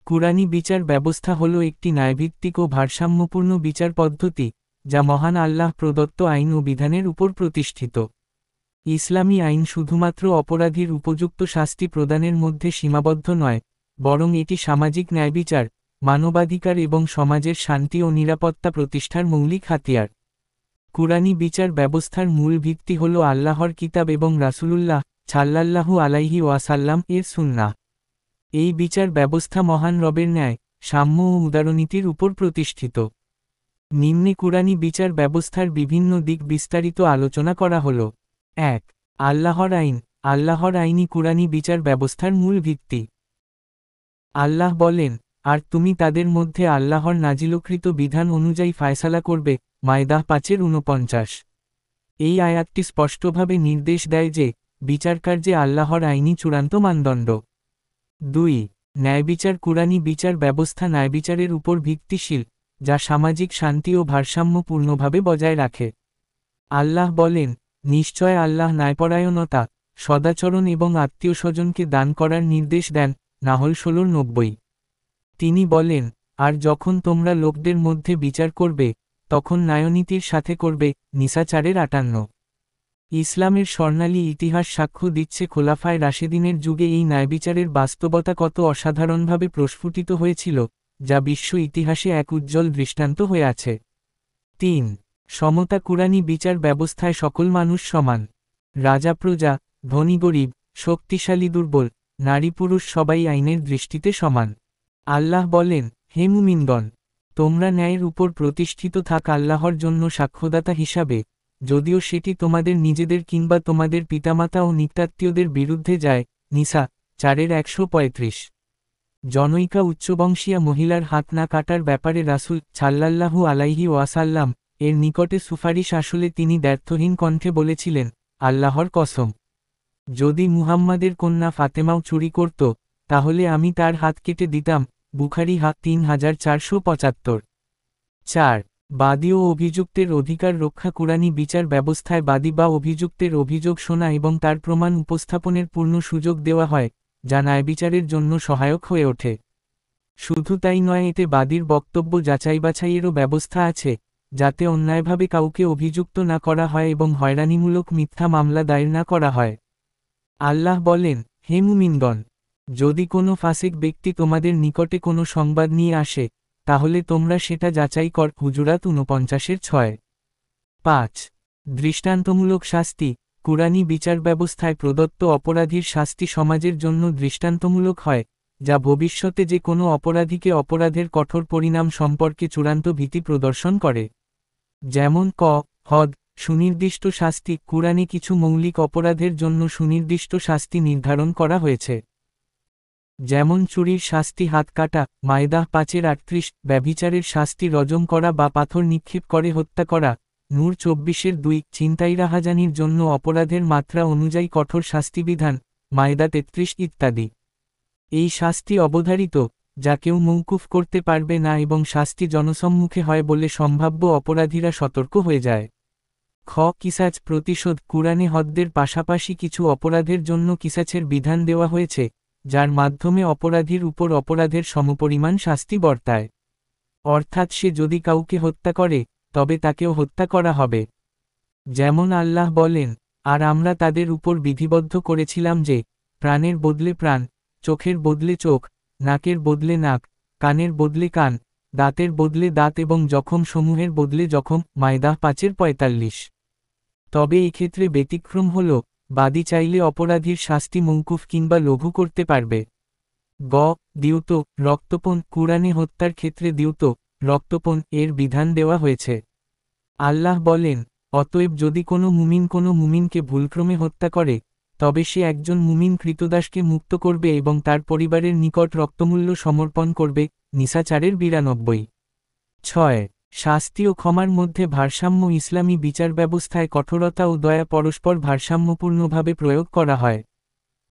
কুরআনী বিচার ব্যবস্থা হল একটি ন্যায়ভিত্তিক ও ভারসাম্যপূর্ণ বিচার পদ্ধতি, যা মহান আল্লাহ প্রদত্ত আইন ও বিধানের উপর প্রতিষ্ঠিত। ইসলামী আইন শুধুমাত্র অপরাধীর উপযুক্ত শাস্তি প্রদানের মধ্যে সীমাবদ্ধ নয়, বরং এটি সামাজিক ন্যায়বিচার, মানবাধিকার এবং সমাজের শান্তি ও নিরাপত্তা প্রতিষ্ঠার মৌলিক হাতিয়ার। কুরআনী বিচার ব্যবস্থার মূল ভিত্তি হল আল্লাহর কিতাব এবং রাসূলুল্লাহ সাল্লাল্লাহু আলাইহি ওয়াসাল্লাম এর সুন্নাহ। এই বিচার ব্যবস্থা মহান রবের ন্যায়, সাম্য ও উদারনীতির উপর প্রতিষ্ঠিত। নিম্নে কুরআনী বিচার ব্যবস্থার বিভিন্ন দিক বিস্তারিত আলোচনা করা হল। ১. আল্লাহর আইন। আল্লাহর আইনই কুরআনী বিচার ব্যবস্থার মূল ভিত্তি। আল্লাহ বলেন, আর তুমি তাদের মধ্যে আল্লাহর নাজিলকৃত বিধান অনুযায়ী ফায়সালা করবে। মায়দা ৫:৪৯। এই আয়াতটি স্পষ্টভাবে নির্দেশ দেয় যে, বিচারকার্যে আল্লাহর আইনই চূড়ান্ত মানদণ্ড। ২. ন্যায়বিচার। কুরআনী বিচার ব্যবস্থা ন্যায়বিচারের উপর ভিত্তিশীল, যা সামাজিক শান্তি ও ভারসাম্য পূর্ণভাবে বজায় রাখে। আল্লাহ বলেন, নিশ্চয় আল্লাহ ন্যায়পরায়ণতা, সদাচরণ এবং আত্মীয়স্বজনকে দান করার নির্দেশ দেন। নাহল ১৬:৯০। তিনি বলেন, আর যখন তোমরা লোকদের মধ্যে বিচার করবে, তখন ন্যায়নীতির সাথে করবে। নিসা ৪:৫৮। ইসলামের স্বর্ণালী ইতিহাস সাক্ষ্য দিচ্ছে খোলাফায়ে রাশেদিনের যুগে এই ন্যায়বিচারের বাস্তবতা কত অসাধারণভাবে প্রস্ফুটিত হয়েছিল, যা বিশ্ব ইতিহাসে এক উজ্জ্বল দৃষ্টান্ত হয়ে আছে। ৩. সমতা। কুরআনী বিচার ব্যবস্থায় সকল মানুষ সমান। রাজা প্রজা, ধনী গরিব, শক্তিশালী দুর্বল, নারী পুরুষ সবাই আইনের দৃষ্টিতে সমান। আল্লাহ বলেন, হে মুমিনগণ, তোমরা ন্যায়ের উপর প্রতিষ্ঠিত থাক আল্লাহর জন্য সাক্ষ্যদাতা হিসাবে, যদিও সেটি তোমাদের নিজেদের কিংবা তোমাদের পিতামাতা ও নিকটাত্মীয়দের বিরুদ্ধে যায়। নিসা ৪:১৩৫। জনৈকা উচ্চবংশীয়া মহিলার হাত না কাটার ব্যাপারে রাসূল সাল্লাল্লাহু আলাইহি ওয়াসাল্লাম এর নিকটে সুপারিশ আসলে তিনি দ্ব্যর্থহীন কণ্ঠে বলেছিলেন, আল্লাহর কসম, যদি মুহাম্মাদের কন্যা ফাতেমাও চুরি করত, তাহলে আমি তার হাত কেটে দিতাম। বুখারী ৩,৪৭৫। ৪. বাদী ও অভিযুক্তের অধিকার রক্ষা। কুরআনী বিচার ব্যবস্থায় বাদী বা অভিযুক্তের অভিযোগ শোনা এবং তার প্রমাণ উপস্থাপনের পূর্ণ সুযোগ দেওয়া হয়, যা ন্যায়বিচারের জন্য সহায়ক হয়ে ওঠে। শুধু তাই নয়, এতে বাদীর বক্তব্য যাচাই-বাছাইয়েরও ব্যবস্থা আছে, যাতে অন্যায়ভাবে কাউকে অভিযুক্ত না করা হয় এবং হয়রানিমূলক মিথ্যা মামলা দায়ের না করা হয়। আল্লাহ বলেন, হে মুমিনগণ, যদি কোনো ফাসিক ব্যক্তি তোমাদের নিকটে কোনো সংবাদ নিয়ে আসে, তাহলে তোমরা সেটা যাচাই কর। হুজুরাত ৪৯:৬। ৫. দৃষ্টান্তমূলক শাস্তি। কুরআনী বিচার ব্যবস্থায় প্রদত্ত অপরাধীর শাস্তি সমাজের জন্য দৃষ্টান্তমূলক হয়, যা ভবিষ্যতে যে কোনো অপরাধীকে অপরাধের কঠোর পরিণাম সম্পর্কে চূড়ান্ত ভীতি প্রদর্শন করে। যেমন হদ সুনির্দিষ্ট শাস্তি। কুরআনে কিছু মৌলিক অপরাধের জন্য সুনির্দিষ্ট শাস্তি নির্ধারণ করা হয়েছে। যেমন চুরির শাস্তি হাত কাটা। মায়দা ৫:৩৮। ব্যভিচারের শাস্তি রজম করা বা পাথর নিক্ষেপ করে হত্যা করা। নূর ২৪:২। ছিনতাই রাহাজানির জন্য অপরাধের মাত্রা অনুযায়ী কঠোর শাস্তিবিধান। মায়দা ৩৩ ইত্যাদি। এই শাস্তি অবধারিত, যা কেউ মওকুফ করতে পারবে না এবং শাস্তি জনসম্মুখে হয় বলে সম্ভাব্য অপরাধীরা সতর্ক হয়ে যায়। কিসাস প্রতিশোধ। কুরআনে হদ্দের পাশাপাশি কিছু অপরাধের জন্য কিসাসের বিধান দেওয়া হয়েছে, যার মাধ্যমে অপরাধীর উপর অপরাধের সমপরিমাণ শাস্তি বর্তায়। অর্থাৎ সে যদি কাউকে হত্যা করে, তবে তাকেও হত্যা করা হবে। যেমন আল্লাহ বলেন, আর আমরা তাদের উপর বিধিবদ্ধ করেছিলাম যে, প্রাণের বদলে প্রাণ, চোখের বদলে চোখ, নাকের বদলে নাক, কানের বদলে কান, দাঁতের বদলে দাঁত এবং জখম সমূহের বদলে জখম। মায়দা ৫:৪৫। তবে এক্ষেত্রে ব্যতিক্রম হল, বাদী চাইলে অপরাধীর শাস্তি মওকুফ কিংবা লঘু করতে পারবে। দিউত রক্তপণ। কুরআনে হত্যার ক্ষেত্রে দিউত রক্তপণ এর বিধান দেওয়া হয়েছে। আল্লাহ বলেন, অতএব যদি কোনো মুমিনকে ভুলক্রমে হত্যা করে, তবে সে একজন মুমিন ক্রীতদাসকে মুক্ত করবে এবং তার পরিবারের নিকট রক্তমূল্য সমর্পণ করবে। নিসা ৪:৯২। ৬. শাস্তি ও ক্ষমার মধ্যে ভারসাম্য। ইসলামী বিচার ব্যবস্থায় কঠোরতা ও দয়া পরস্পর ভারসাম্যপূর্ণভাবে প্রয়োগ করা হয়।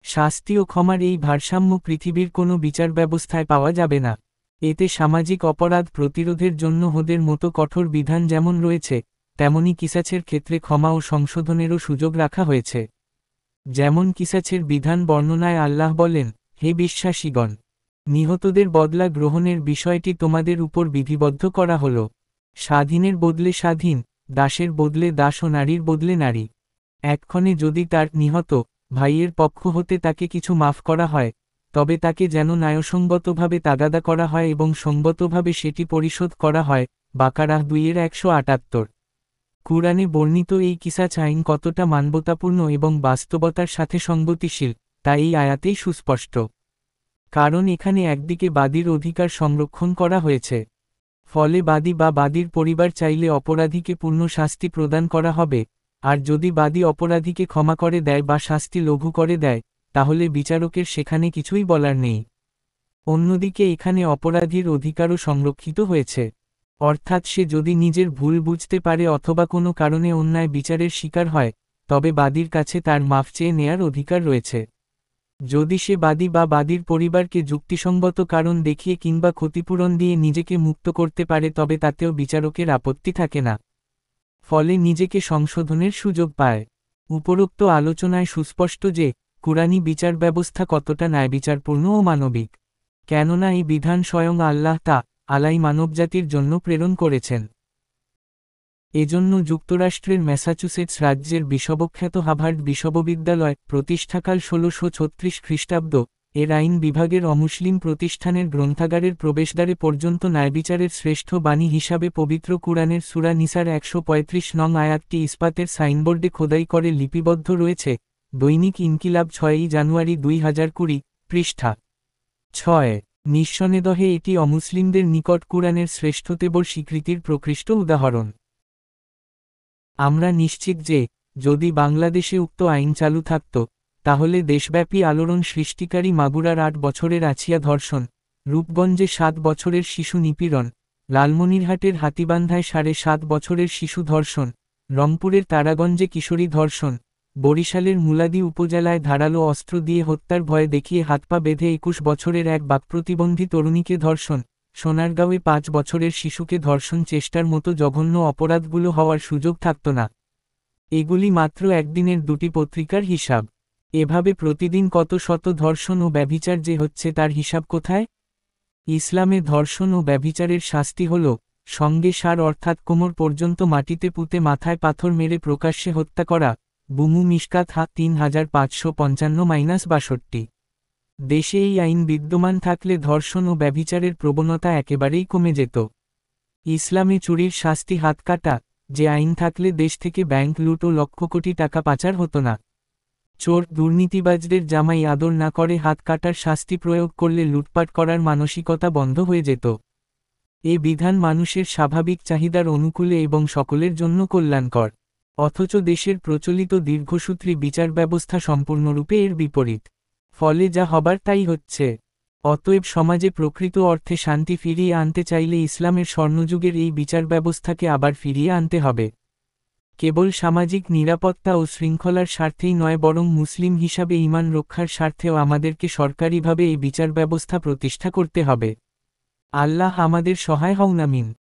শাস্তি ও ক্ষমার এই ভারসাম্য পৃথিবীর কোনো বিচার ব্যবস্থায় পাওয়া যাবে না। এতে সামাজিক অপরাধ প্রতিরোধের জন্য হদের মতো কঠোর বিধান যেমন রয়েছে, তেমনি কিসাসের ক্ষেত্রে ক্ষমা ও সংশোধনেরও সুযোগ রাখা হয়েছে। যেমন কিসাসের বিধান বর্ণনায় আল্লাহ বলেন, হে বিশ্বাসীগণ, নিহতদের বদলা গ্রহণের বিষয়টি তোমাদের উপর বিধিবদ্ধ করা হল। স্বাধীনের বদলে স্বাধীন, দাসের বদলে দাস ও নারীর বদলে নারী। এক্ষণে যদি তার নিহত ভাইয়ের পক্ষ হতে তাকে কিছু মাফ করা হয়, তবে তাকে যেন ন্যায়সঙ্গতভাবে তাগাদা করা হয় এবং সঙ্গতভাবে সেটি পরিশোধ করা হয়। বাকারাহ 2:178। কুরআনে বর্ণিত এই কিসাস আইন কতটা মানবতাপূর্ণ এবং বাস্তবতার সাথে সঙ্গতিশীল, তা এই আয়াতেই সুস্পষ্ট। কারণ এখানে একদিকে বাদীর অধিকার সংরক্ষণ করা হয়েছে, ফলে বাদী বা বাদীর পরিবার চাইলে অপরাধীকে পূর্ণ শাস্তি প্রদান করা হবে, আর যদি বাদী অপরাধীকে ক্ষমা করে দেয় বা শাস্তি লঘু করে দেয়, তাহলে বিচারকের সেখানে কিছুই বলার নেই। অন্যদিকে এখানে অপরাধীর অধিকারও সংরক্ষিত হয়েছে, অর্থাৎ সে যদি নিজের ভুল বুঝতে পারে অথবা কোনো কারণে অন্যায় বিচারের শিকার হয়, তবে বাদীর কাছে তার মাফ চেয়ে নেয়ার অধিকার রয়েছে। যদি সে বাদী বা বাদীর পরিবারকে যুক্তিসঙ্গত কারণ দেখিয়ে কিংবা ক্ষতিপূরণ দিয়ে নিজেকে মুক্ত করতে পারে, তবে তাতেও বিচারকের আপত্তি থাকে না, ফলে নিজেকে সংশোধনের সুযোগ পায়। উপরোক্ত আলোচনায় সুস্পষ্ট যে কুরআনী বিচার ব্যবস্থা কতটা ন্যায়বিচারপূর্ণ ও মানবিক, কেননা এই বিধান স্বয়ং আল্লাহ তাআলাই মানবজাতির জন্য প্রেরণ করেছেন। এজন্য যুক্তরাষ্ট্রের ম্যাসাচুসেটস রাজ্যের বিশ্ববিখ্যাত হার্ভার্ড বিশ্ববিদ্যালয় প্রতিষ্ঠাকাল 1636 খ্রিস্টাব্দ এর আইন বিভাগের অমুসলিম প্রতিষ্ঠানের গ্রন্থাগারের প্রবেশদ্বারে পর্যন্ত ন্যায়বিচারের শ্রেষ্ঠ বাণী হিসাবে পবিত্র কুরআনের সূরা নিসার 135 নং আয়াতটি ইস্পাতের সাইনবোর্ডে খোদাই করে লিপিবদ্ধ রয়েছে। দৈনিক ইনকিলাব 6ই জানুয়ারি 2020, পৃষ্ঠা 6। নিঃসন্দেহে এটি অমুসলিমদের নিকট কুরআনের শ্রেষ্ঠত্বের স্বীকৃতির প্রকৃষ্ট উদাহরণ। আমরা নিশ্চিত যে যদি বাংলাদেশে উক্ত আইন চালু থাকত, তাহলে দেশব্যাপী আলোড়ন সৃষ্টিকারী মাগুরার 8 বছরের আছিয়া ধর্ষণ, রূপগঞ্জে 7 বছরের শিশু নিপীড়ন, লালমনিরহাটের হাতীবান্ধায় 7.5 বছরের শিশু ধর্ষণ, রংপুরের তারাগঞ্জে কিশোরী ধর্ষণ, বরিশালের মুলাদি উপজেলায় ধারালো অস্ত্র দিয়ে হত্যার ভয় দেখিয়ে হাত-পা বেঁধে 21 বছরের এক বাকপ্রতিবন্ধী তরুণীকে ধর্ষণ, সোনারগাঁওয়ে 5 বছরের শিশুকে ধর্ষণ চেষ্টার মতো জঘন্য অপরাধগুলো হওয়ার সুযোগ থাকত না। এগুলি মাত্র একদিনের 2টি পত্রিকার হিসাব। এভাবে প্রতিদিন কত শত ধর্ষণ ও ব্যভিচার যে হচ্ছে তার হিসাব কোথায়? ইসলামে ধর্ষণ ও ব্যভিচারের শাস্তি হল সঙ্গে সার, অর্থাৎ কোমর পর্যন্ত মাটিতে পুঁতে মাথায় পাথর মেরে প্রকাশ্যে হত্যা করা। বুমু মিশকাত 3555-62। দেশে এই আইন বিদ্যমান থাকলে ধর্ষণ ও ব্যভিচারের প্রবণতা একেবারেই কমে যেত। ইসলামে চুরির শাস্তি হাত কাটা, যে আইন থাকলে দেশ থেকে ব্যাংক লুট ও লক্ষ কোটি টাকা পাচার হতো না। চোর দুর্নীতিবাজদের জামাই আদর না করে হাত কাটার শাস্তি প্রয়োগ করলে লুটপাট করার মানসিকতা বন্ধ হয়ে যেত। এ বিধান মানুষের স্বাভাবিক চাহিদার অনুকূলে এবং সকলের জন্য কল্যাণকর, অথচ দেশের প্রচলিত দীর্ঘসূত্রী বিচার ব্যবস্থা সম্পূর্ণরূপে এর বিপরীত। ফলে যা হবার তাই হচ্ছে। অতএব সমাজে প্রকৃত অর্থে শান্তি ফিরিয়ে আনতে চাইলে ইসলামের স্বর্ণযুগের এই বিচার ব্যবস্থাকে আবার ফিরিয়ে আনতে হবে। কেবল সামাজিক নিরাপত্তা ও শৃঙ্খলার স্বার্থেই নয়, বরং মুসলিম হিসাবে ঈমান রক্ষার স্বার্থেও আমাদেরকে সরকারিভাবে এই বিচার ব্যবস্থা প্রতিষ্ঠা করতে হবে। আল্লাহ আমাদের সহায় হউন, আমিন।